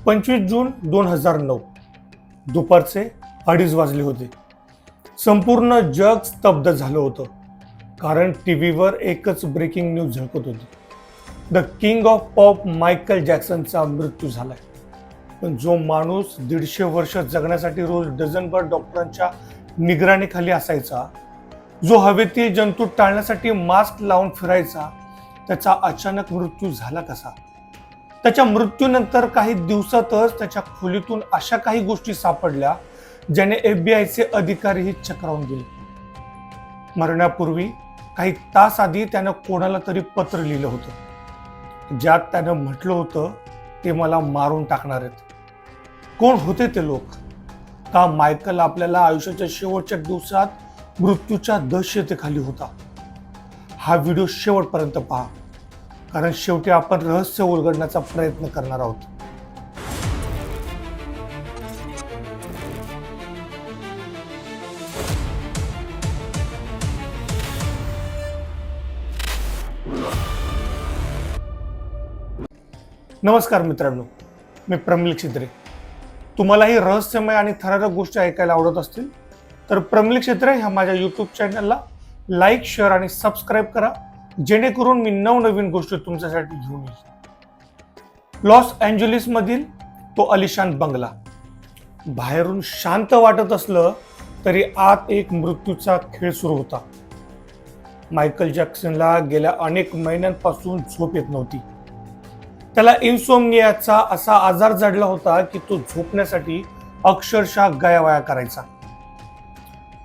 25 जून 2009 दुपारचे 2:30 वाजले होते. संपूर्ण जग स्तब्ध झालं होतं, कारण टीव्हीवर एकच ब्रेकिंग न्यूज झळकत होती. The king of pop Michael जॅक्सनचा मृत्यू झालाय. पण जो माणूस 150 वर्ष जगण्यासाठी रोज डझनभर डॉक्टरांच्या निगराणीखाली असायचा, जो हवेतील जंतू टाळण्यासाठी मास्क लावून फिरायचा, त्याचा अचानक मृत्यू झाला कसा? त्याच्या मृत्यूनंतर काही दिवसातच त्याच्या खोलीतून अशा काही गोष्टी सापडल्या ज्याने FBI चे अधिकारीही चक्रावून गेले. मरण्यापूर्वी काही तास आधी त्यानं कोणाला तरी पत्र लिहिलं होतं, ज्यात त्यानं म्हटलं होतं, ते मला मारून टाकणार आहेत. कोण होते ते लोक? का मायकल आपल्याला आयुष्याच्या शेवटच्या दिवसात मृत्यूच्या दहशतेखाली होता? हा व्हिडिओ शेवटपर्यंत पहा, कारण शेवटी आपण रहस्य उलगडण्याचा प्रयत्न करणार आहोत. नमस्कार मित्रांनो, मी प्रमिल क्षेत्रे. तुम्हालाही रहस्यमय आणि थरारक गोष्टी ऐकायला आवडत असतील तर प्रमिल क्षेत्रे ह्या माझ्या यूट्यूब चॅनलला लाईक, शेअर आणि सबस्क्राईब करा, जेणेकरून मी नवनवीन गोष्टी तुमच्यासाठी घेऊन येईल. लॉस एंजलिस मधील तो अलिशान बंगला. बाहेरून शांत वाटत असलं तरी आत एक मृत्यूचा खेळ सुरू होता. मायकल जॅक्सनला गेल्या अनेक महिन्यांपासून झोप येत नव्हती. त्याला इन्सोमनियाचा असा आजार जडला होता की तो झोपण्यासाठी अक्षरशः गयावया करायचा.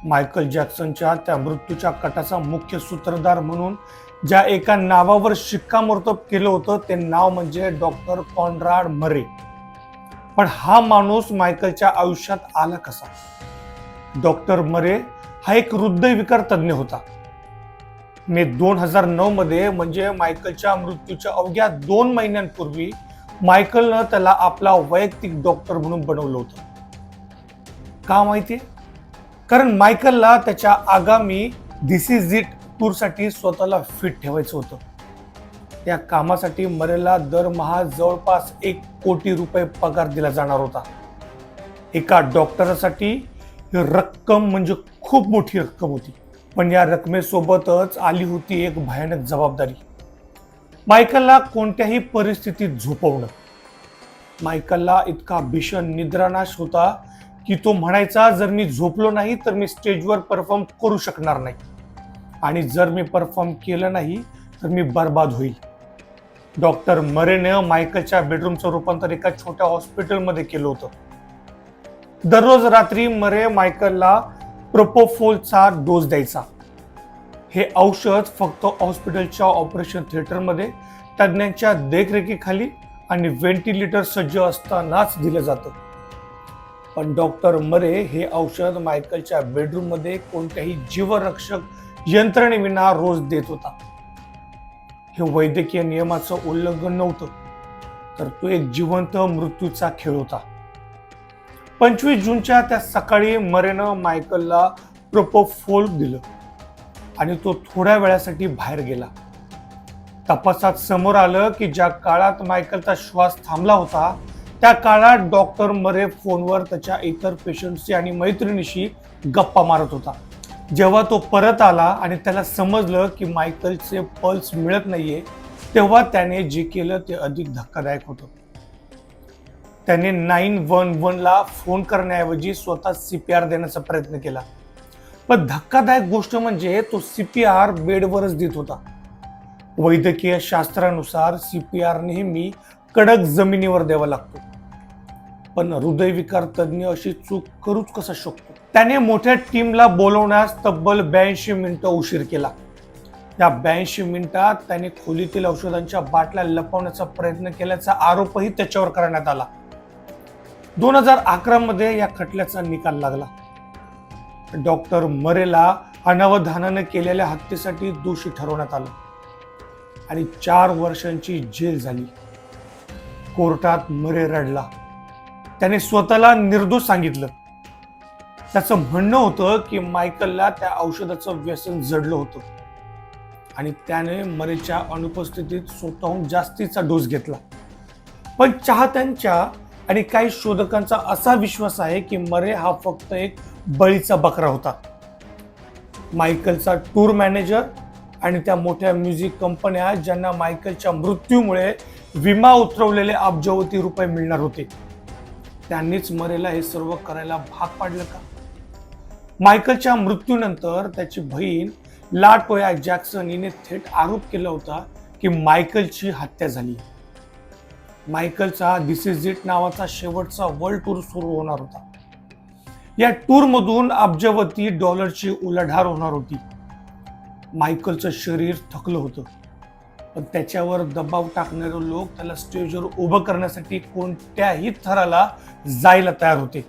मायकल जॅक्सनच्या त्या मृत्यूच्या कटाचा मुख्य सूत्रधार म्हणून ज्या एका नावावर शिक्कामोर्तब केलं होतं, ते नाव म्हणजे डॉक्टर कॉनराड मरे. पण हा माणूस मायकलच्या आयुष्यात आला कसा? डॉक्टर मरे हा एक हृदयविकार तज्ज्ञ होता. मे 2009 मध्ये, म्हणजे मायकलच्या मृत्यूच्या अवघ्या 2 महिन्यांपूर्वी, मायकलनं त्याला आपला वैयक्तिक डॉक्टर म्हणून बनवलं होतं. का माहितीये? कारण मायकलला त्याच्या आगामी दिस इज इट टूरसाठी स्वतःला फिट ठेवायचं होतं. त्या कामासाठी मरेला दरमहा जवळपास 1 कोटी रुपये पगार दिला जाणार होता. एका डॉक्टरसाठी ही रक्कम म्हणजे खूप मोठी रक्कम होती. पण या रकमेसोबतच आली होती एक भयानक जबाबदारी. मायकलला कोणत्याही परिस्थितीत झोपवणं. मायकलला इतका भीषण निद्रानाश होता की तो म्हणायचा, जर मी झोपलो नाही तर मी स्टेजवर परफॉर्म करू शकणार नाही, आणि जर मी परफॉर्म केलं नाही तर मी बर्बाद होईल. डॉक्टर मरेने मायकलच्या बेडरूमचं रूपांतर एका छोट्या हॉस्पिटलमध्ये केलं होतं. दररोज रात्री मरे मायकलला प्रोपोफोलचा डोस द्यायचा. हे औषध फक्त हॉस्पिटलच्या ऑपरेशन थिएटरमध्ये तज्ज्ञांच्या देखरेखीखाली आणि व्हेंटिलेटर सज्ज असतानाच दिलं जातं. पण डॉक्टर मरे हे औषध मायकलच्या बेडरूममध्ये कोणत्याही जीवरक्षक यंत्रणेविना रोज देत होता. हे वैद्यकीय नियमाचं उल्लंघन नव्हतं, तर तो एक जिवंत मृत्यूचा खेळ होता. 25 जूनच्या त्या सकाळी मरेनं मायकलला प्रोपोफोल दिलं आणि तो थोड्या वेळासाठी बाहेर गेला. तपासात समोर आलं की ज्या काळात मायकलचा श्वास थांबला होता, त्या काळात डॉक्टर मरे फोनवर त्याच्या इतर पेशंटशी आणि मैत्रिणीशी गप्पा मारत होता. जेव्हा तो परत आला आणि त्याला समजलं की मायकलचे पल्स मिळत नाहीये, तेव्हा त्याने जे केलं ते अधिक धक्कादायक होतं. त्याने 911 ला फोन करण्याऐवजी स्वतः CPR देण्याचा प्रयत्न केला. पण धक्कादायक गोष्ट म्हणजे तो CPR बेडवरच देत होता. वैद्यकीय शास्त्रानुसार CPR नेहमी कडक जमिनीवर द्यावा लागतो, पण हृदयविकार तज्ज्ञ अशी चूक करूच कसा शकतो? त्याने मोठ्या टीमला बोलवण्यास तब्बल 82 मिनिटं उशीर केला. या 82 मिनिटात त्याने खोलीतील औषधांच्या बाटल्या लपवण्याचा प्रयत्न केल्याचा आरोपही त्याच्यावर करण्यात आला. 2011 मध्ये या खटल्याचा निकाल लागला. डॉक्टर मरेला अनावधानाने केलेल्या हत्येसाठी दोषी ठरवण्यात आलं आणि 4 वर्षांची जेल झाली. कोर्टात मरे रडला. त्याने स्वतःला निर्दोष सांगितलं. त्याचं म्हणणं होतं की मायकलला त्या औषधाचं व्यसन जडलं होतं आणि त्याने मरेच्या अनुपस्थितीत स्वतःहून जास्तीचा डोस घेतला. पण चाहत्यांच्या आणि काही शोधकांचा असा विश्वास आहे की मरे हा फक्त एक बळीचा बकरा होता. मायकलचा टूर मॅनेजर आणि त्या मोठ्या म्युझिक कंपन्या ज्यांना मायकलच्या मृत्यूमुळे विमा उतरवलेले अब्जावधी रुपये मिळणार होते, त्यांनीच मरेला हे सर्व करायला भाग पाडलं का? मायकलच्या मृत्यूनंतर त्याची बहीण लाटोया जॅक्सन हिने थेट आरोप केला होता की मायकलची हत्या झाली. मायकलचा दिस इज इट नावाचा शेवटचा वर्ल्ड टूर सुरू होणार होता. या टूर मधून अब्जावधी डॉलरची उलाढाल होणार होती. मायकलचं शरीर थकलं होतं, पण त्याच्यावर दबाव टाकणारे लोक त्याला स्टेजवर उभं करण्यासाठी कोणत्याही थराला जायला तयार होते.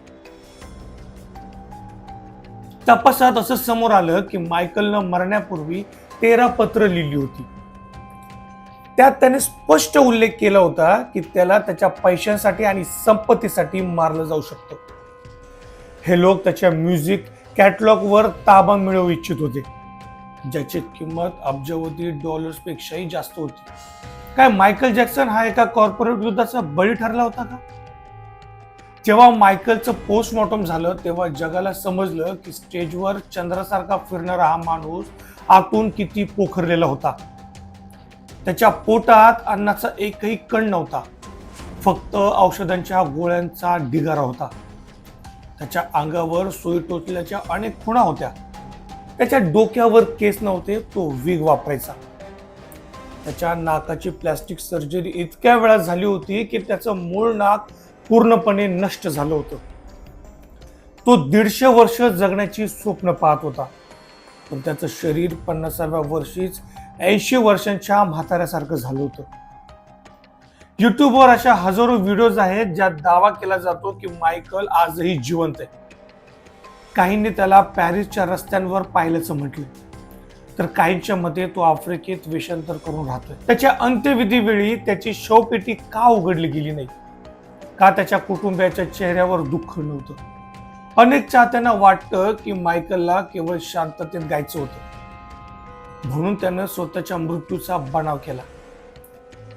तपासात असं समोर आलं की मायकलनं मरण्यापूर्वी 13 पत्र लिहिली होती. त्यात त्याने स्पष्ट उल्लेख केला होता की त्याला त्याच्या पैशांसाठी आणि संपत्तीसाठी मारलं जाऊ शकतं. हे लोक त्याच्या म्युझिक कॅटलॉगवर ताबा मिळवू इच्छित होते, ज्याची किंमत अब्जावधी डॉलर्स पेक्षाही जास्त होती. काय मायकल जॅक्सन हा एका कॉर्पोरेट युद्धाचा बळी ठरला होता का? जेव्हा मायकलचं पोस्टमॉर्टम झालं तेव्हा जगाला समजलं की स्टेजवर चंद्रासारखा फिरणारा हा माणूस आतून किती पोखरलेला होता. त्याच्या पोटात अन्नाचा एकही कण नव्हता, फक्त औषधांच्या गोळ्यांचा ढिगारा होता. त्याच्या अंगावर सुई टोचल्याच्या अनेक खुणा होत्या. त्याच्या डोक्यावर केस नव्हते, तो विग वापरायचा. त्याच्या नाकाची प्लॅस्टिक सर्जरी इतक्या वेळा झाली होती की त्याचं मूळ नाक पूर्णपणे नष्ट झालं होतं. तो 150 वर्ष जगण्याची स्वप्न पाहत होता, पण त्याचं शरीर 50व्या वर्षीच 80 वर्षांच्या म्हाताऱ्यासारखं झालं होतं. युट्यूबवर अशा हजारो व्हिडिओज आहेत ज्यात दावा केला जातो की मायकल आजही जिवंत आहे. काहींनी त्याला पॅरिसच्या रस्त्यांवर पाहिल्याचं म्हटलं, तर काहींच्या मते तो आफ्रिकेत वेषांतर करून राहतोय. त्याच्या अंत्यविधी वेळी त्याची शवपेटी का उघडली गेली नाही? का त्याच्या कुटुंबियाच्या चेहऱ्यावर दुःख नव्हतं? अनेक चाहत्यांना वाटतं की मायकलला केवळ शांततेत गायचं होतं, म्हणून त्यानं स्वतःच्या मृत्यूचा बनाव केला.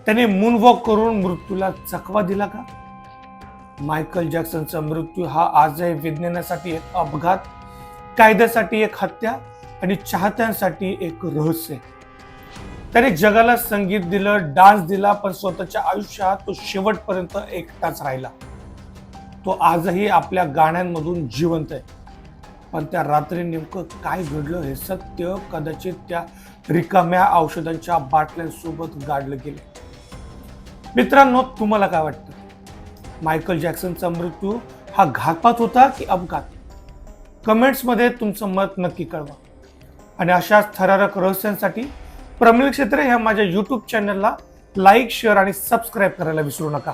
त्याने मूनवॉक करून मृत्यूला चकवा दिला का? मायकल जॅक्सनचा मृत्यू हा आजही विज्ञानासाठी एक अपघात, कायद्यासाठी एक हत्या आणि चाहत्यांसाठी एक रहस्य आहे. त्याने जगाला संगीत दिलं, डान्स दिला, पण स्वतःच्या आयुष्यात तो शेवटपर्यंत एकटाच राहिला. तो आजही आपल्या गाण्यांमधून जिवंत आहे, पण त्या रात्री नेमकं काय घडलं हे सत्य कदाचित त्या रिकाम्या औषधांच्या बाटल्यांसोबत गाडलं गेलं. मित्रांनो, तुम्हाला काय वाटतं? मायकल जॅक्सनचा मृत्यू हा घातपात होता की अपघात? कमेंट्समध्ये तुमचं मत नक्की कळवा. आणि अशाच थरारक रहस्यांसाठी प्रमिल क्षेत्रे ह्या माझ्या YouTube चॅनलला लाईक, शेअर आणि सबस्क्राईब करायला विसरू नका.